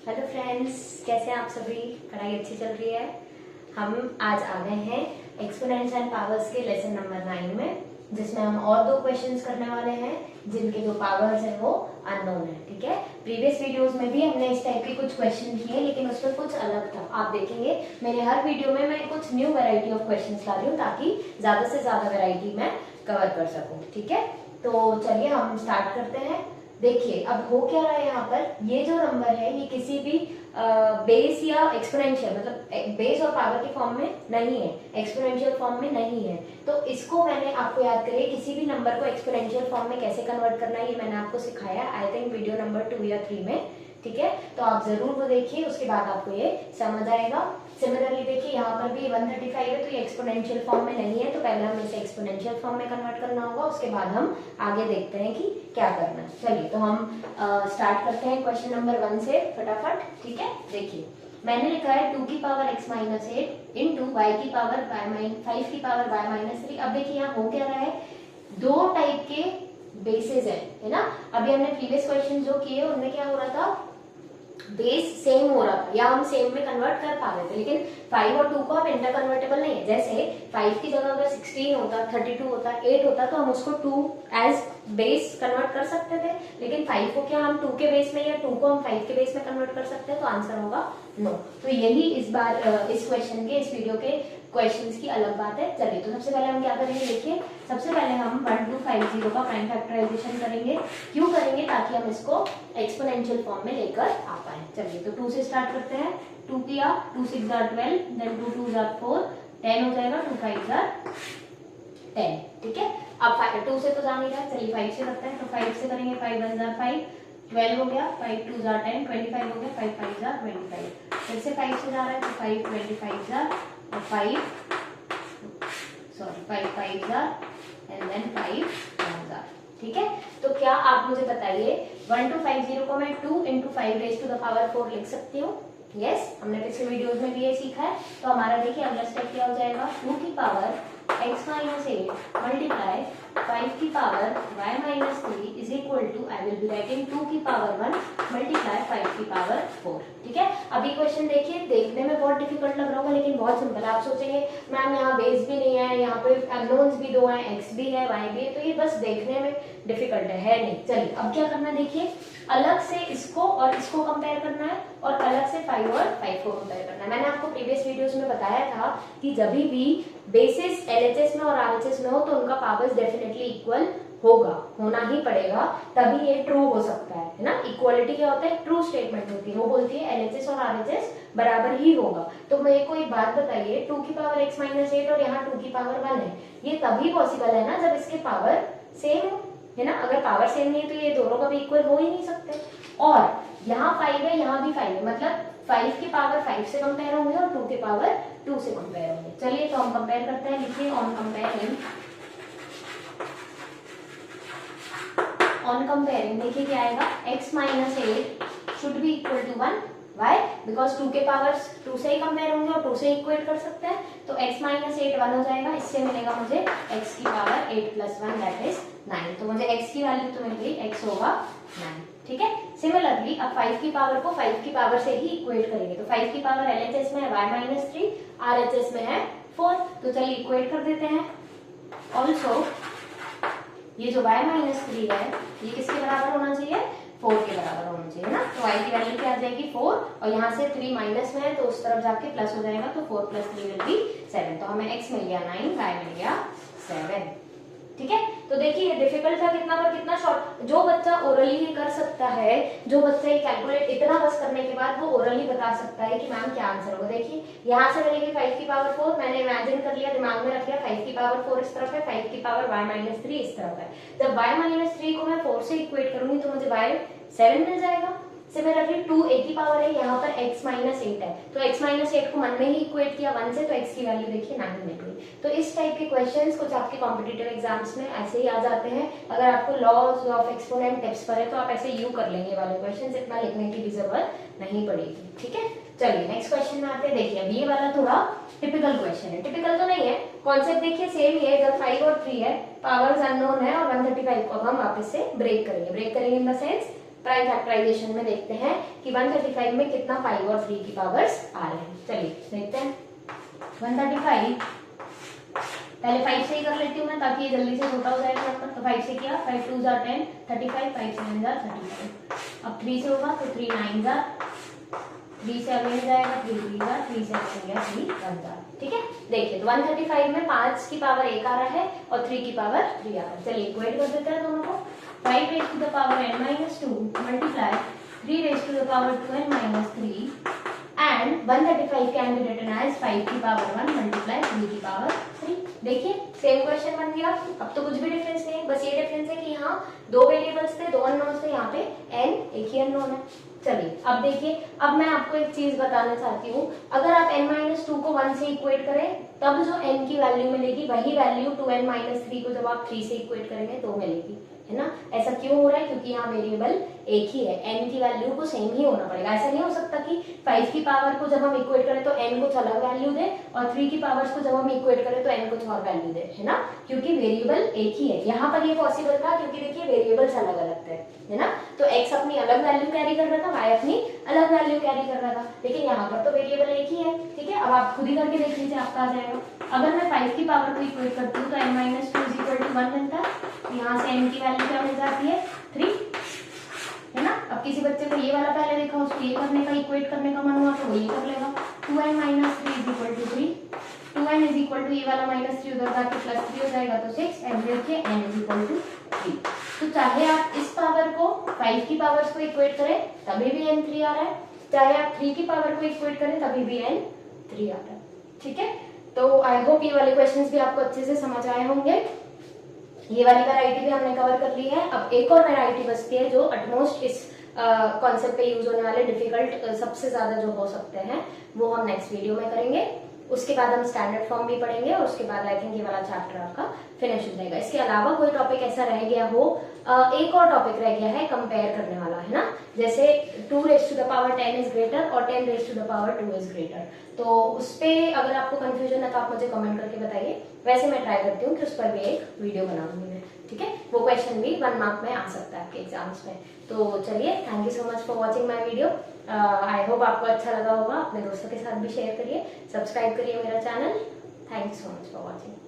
Hello friends, कैसे हैं आप सभी। पढ़ाई अच्छी चल रही है। हम आज आ गए हैं एक्सपोनेंट्स एंड पावर्स के लेसन नंबर 9 में, जिसमें हम और दो क्वेश्चंस करने वाले हैं जिनके जो पावर्स हैं वो अननोन है। ठीक है, प्रीवियस वीडियोस में भी हमने इस टाइप के कुछ क्वेश्चन किए, लेकिन उसमें कुछ अलग था। आप देखेंगे मेरे हर वीडियो में मैं कुछ न्यू वैरायटी ऑफ क्वेश्चंस ला रही हूँ ताकि ज्यादा से ज्यादा वैरायटी मैं कवर कर सकूँ। ठीक है, तो चलिए हम स्टार्ट करते हैं। देखिए अब हो क्या रहा है यहाँ पर, ये जो नंबर है ये किसी भी बेस या एक्सपोनेंशियल, मतलब बेस और पावर के फॉर्म में नहीं है, एक्सपोनेंशियल फॉर्म में नहीं है। तो इसको मैंने आपको याद करिए, किसी भी नंबर को एक्सपोनेंशियल फॉर्म में कैसे कन्वर्ट करना है ये मैंने आपको सिखाया, आई थिंक वीडियो नंबर 2 या 3 में। ठीक है, तो आप जरूर वो देखिए, उसके बाद आपको ये समझ आएगा। सिमिलरली देखिए यहाँ पर भी 135 है, तो ये एक्सपोनेंशियल फॉर्म में नहीं है, तो पहले हमें इसे एक्सपोनेंशियल फॉर्म में कन्वर्ट करना होगा, उसके बाद हम आगे देखते हैं कि क्या करना है। चलिए तो हम स्टार्ट करते हैं क्वेश्चन नंबर 1 से फटाफट। ठीक है, देखिए मैंने लिखा है 2 की power x minus 8 into y की पावर 5 की पावर y माइनस 3। अब देखिए यहाँ हो क्या रहा है, दो टाइप के बेसिस है ना। अभी हमने प्रीवियस क्वेश्चन जो किए उनमें क्या हो रहा था, बेस सेम हो रहा था या हम सेम में कन्वर्ट कर पा रहे थे, लेकिन 5 और 2 को अब इंटर कन्वर्टेबल नहीं है। जैसे 5 की जगह अगर 16 होता, 32 होता, 8 होता, तो हम उसको 2 एज बेस कन्वर्ट कर सकते थे, लेकिन 5 को क्या हम 2 के बेस में या 2 को हम 5 के बेस में कन्वर्ट कर सकते हैं, तो आंसर होगा नो। तो यही इस बार इस क्वेश्चन के, इस वीडियो के क्वेश्चंस की अलग बात है। चलिए तो सबसे पहले हम क्या करेंगे, देखिए सबसे पहले हम 1250 का प्राइम फैक्टराइजेशन करेंगे। क्यों करेंगे, ताकि हम इसको एक्सपोनेंशियल फॉर्म में लेकर आ पाए। चलिए तो 2 से स्टार्ट करते हैं। 2 किया, 2 6 12, देन 2 2 4, 10 हो जाएगा, 2 5 10। ठीक है, अब 2 से तो जा नहीं रहा है, चलिए 5 से करते हैं। तो 5 से करेंगे, 5 1 5, 12 हो गया, 5 2 10, 25 हो गया, 5 5 25। फिर से 5 से जा रहा है, तो 5 25 और 5 5 एंड देन 5 1000। ठीक है, तो क्या आप मुझे बताइए 1250 को मैं 2 into 5 raise to the power 4 लिख सकती हूँ। यस, हमने पिछले वीडियोस में भी ये सीखा है। तो हमारा देखिए अगला स्टेप क्या हो जाएगा, 2 की पावर x माइनस 8 मल्टीप्लाई 5 की power y minus 3 is equal to, I will be writing 2 की पावर 1 मल्टीप्लाई 5 की पावर 4। ठीक है, अभी क्वेश्चन देखिए, देखने में बहुत डिफिकल्ट लग रहा होगा लेकिन बहुत सिंपल है। आप सोचेंगे मैम यहाँ बेस भी नहीं है, यहाँ पे अननोन्स भी दो हैं, x भी है y भी है, तो ये बस देखने में डिफिकल्ट है नहीं। चलिए अब क्या करना है, देखिए अलग से इसको और इसको कंपेयर करना है और अलग से 5 और 5 को कंपेयर करना है। मैंने आपको प्रीवियस वीडियोस में बताया था कि जब भी बेसिस LHS में और RHS में हो तो उनका पावर्स डेफिनेटली इक्वल होगा, होना ही पड़ेगा, तभी ये ट्रू हो सकता है ना। इक्वालिटी क्या होता है, ट्रू स्टेटमेंट होती है, वो बोलती है LHS और RHS बराबर ही होगा। तो मेरे को एक बात बताइए, 2 की पावर x माइनस 8 और यहाँ 2 की पावर 1 है, ये तभी पॉसिबल है ना जब इसके पावर सेम हो, है ना। अगर पावर सेम नहीं है तो ये दोनों कभी इक्वल हो ही नहीं सकते। और यहाँ 5 है, यहाँ भी 5 है, मतलब 5 की पावर 5 से कंपेयर होंगे और 2 की पावर 2 से कंपेयर होंगे। चलिए तो हम कंपेयर करते हैं, लिखिए ऑन कंपेयरिंग देखिए क्या आएगा, x minus 8 should be equal to 1। Y, because 2 के पावर्स 2 से ही कंपेयर होंगे और 2 से इक्वेट कर सकते हैं, तो x माइनस 8 1 हो जाएगा। इससे मिलेगा मुझे x की पावर 8 प्लस 1 दैट इज 9। तो मुझे x की वैल्यू तो मिल गई, x होगा 9। ठीक है, सिमिलरली अब 5 की पावर को 5 की पावर से ही इक्वेट करेंगे, तो 5 की पावर LHS में है y माइनस 3, RHS में है 4, तो चलिए इक्वेट कर देते हैं। ऑल्सो ये जो y माइनस 3 है ये किसके बराबर होना चाहिए, 4 के बराबर होना चाहिए ना। तो y की वैल्यू क्या आ जाएगी 4, और यहाँ से 3 माइनस में है तो उस तरफ जाके प्लस हो जाएगा, तो 4 प्लस 3 विल बी 7। तो हमें x मिल गया 9, y मिल गया 7। ठीक है, तो देखिए डिफिकल्ट था कितना पर कितना शॉर्ट। जो बच्चा ओरली ही कर सकता है, जो बच्चा ये कैलकुलेट इतना बस करने के बाद वो ओरली बता सकता है कि मैम क्या आंसर होगा। देखिए यहाँ से मिलेगी 5 की पावर 4, मैंने इमेजिन कर लिया, दिमाग में रख लिया 5 की पावर 4 इस तरफ है, 5 की पावर y माइनस 3 इस तरफ है। जब y माइनस 3 को मैं 4 से इक्वेट करूंगी तो मुझे y 7 मिल जाएगा। सिमिलरली 2 a की पावर है, यहाँ पर x माइनस 8 है, तो x माइनस 8 को मन में ही इक्वेट किया 1 से, तो x की वैल्यू देखिए 9 मिल गई। तो इस टाइप के क्वेश्चंस कुछ आपके कॉम्पिटिटिव एग्जाम्स में ऐसे ही आ जाते हैं। अगर आपको लॉज ऑफ एक्सपोनेंट टिप्स पर है तो आप ऐसे यू कर लेंगे वाले क्वेश्चंस, इतना लिखने की भी जरूरत नहीं पड़ेगी। ठीक है, चलिए नेक्स्ट क्वेश्चन में आते हैं। देखिए अब ये वाला थोड़ा टिपिकल क्वेश्चन है, टिपिकल तो नहीं है, कॉन्सेप्ट देखिए सेम ही है। जब 5 और 3 है, पावर्स अननोन है और 135 को अब हम वापस से ब्रेक करेंगे in the sense prime factorization में देखते हैं कि 135 में कितना 5 और 3 की पावर्स आ रहे हैं। चलिए देखते हैं। 135 पहले 5 से ही कर लेती हूँ मैं, ताकि ये जल्दी से छोटा हो जाएगा नंबर। तो 5 से किया, 5 2 जार 10, 35, 5 7 जार 35। अब 3 से होगा तो 3 9 जार, 3 से अगले जाएगा 3 3 जार, 3 से अगले गया 3 1 जार। ठीक है, देखिए तो 135 में 5 की पावर 1 आ रहा है और 3 की पावर 3 आ रहा है। चलिए इक्वेट कर देते हैं दोनों को। 5 raised to the power n minus 2 multiply 3 raised to the power 2n minus 3 and 135 can be written as 5 की पावर 1 multiply 3 की पावर 3। देखिए सेम क्वेश्चन बन गया। अब तो कुछ भी डिफरेंस नहीं है, बस ये डिफरेंस है कि यहाँ दो वेरिएबल्स थे, दो अननोन्स थे, यहाँ पे n एक ही अननोन है। चलिए अब देखिए, अब मैं आपको एक चीज बताना चाहती हूँ। अगर आप n-2 को 1 से इक्वेट करें तब जो n की वैल्यू मिलेगी वही वैल्यू 2n-3 को जब आप 3 से इक्वेट करेंगे तो मिलेगी, है ना। ऐसा क्यों हो रहा है? क्योंकि यहाँ वेरिएबल एक ही है, n की वैल्यू को सेम ही होना पड़ेगा। ऐसा नहीं हो सकता कि 5 की पावर को जब हम इक्वेट करें तो n कुछ अलग वैल्यू दे और 3 की पावर्स को जब हम इक्वेट करें तो n कुछ और वैल्यू दे, है ना, क्योंकि वेरिएबल एक ही है। यहाँ पर ये पॉसिबल था क्योंकि देखिए वेरिएबल्स अलग अलग थे, है ना। तो x अपनी अलग वैल्यू कैरी कर रहा था, y अपनी अलग वैल्यू कैरी कर रहा था, लेकिन यहाँ पर तो वेरिएबल एक ही है। ठीक है, अब आप खुद ही करके देख लीजिए, आपका आ जाएगा। अगर मैं 5 की पावर को इक्वेट करती हूँ तो n-2 = 1 बनता है। यहाँ से n की वैल्यू क्या मिल जाती है? 3, है ना। अब किसी बच्चे को ये वाला पहले देखा, उसको ये करने का, इक्वेट करने का मन हुआ तो वो ये कर लेगा। 2n-3 = 3, 2n = ये वाला -3 उधर जाके +3 हो जाएगा तो 6, एंड देखिए n = 3। तो चाहे आप इस पावर को 5 की पावर्स को इक्वेट करें तभी भी n 3 आ रहा है, चाहे आप 3 की पावर को इक्वेट करें तभी भी n 3 आ रहा है। ठीक है, तो आई होप ये वाले क्वेश्चंस भी आपको अच्छे से समझ आए होंगे। ये वाली वैरायटी भी हमने कवर कर ली है। अब एक और वैरायटी बचती है जो एटमोस्ट इस कॉन्सेप्ट पे यूज होने वाले डिफिकल्ट सबसे ज्यादा जो हो सकते हैं वो हम नेक्स्ट वीडियो में करेंगे। उसके बाद हम स्टैंडर्ड फॉर्म भी पढ़ेंगे और उसके बाद आई थिंक ये वाला चैप्टर आपका फिनिश हो जाएगा। इसके अलावा कोई टॉपिक ऐसा रह गया हो, एक और टॉपिक रह गया है कंपेयर करने वाला, है ना। जैसे 2 raised to the power 10 is greater और 10 raised to the power 2 is greater, तो उस पे अगर आपको कंफ्यूजन है तो आप मुझे कमेंट करके बताइए। वैसे मैं ट्राई करती हूँ कि उस पर भी एक वीडियो बनाऊंगी मैं। ठीक है, वो क्वेश्चन भी 1 मार्क में आ सकता है आपके एग्जाम्स में। तो चलिए, thank you so much for watching my video. I hope आपको अच्छा लगा होगा। अपने दोस्तों के साथ भी शेयर करिए, सब्सक्राइब करिए मेरा channel. Thank you so much for watching.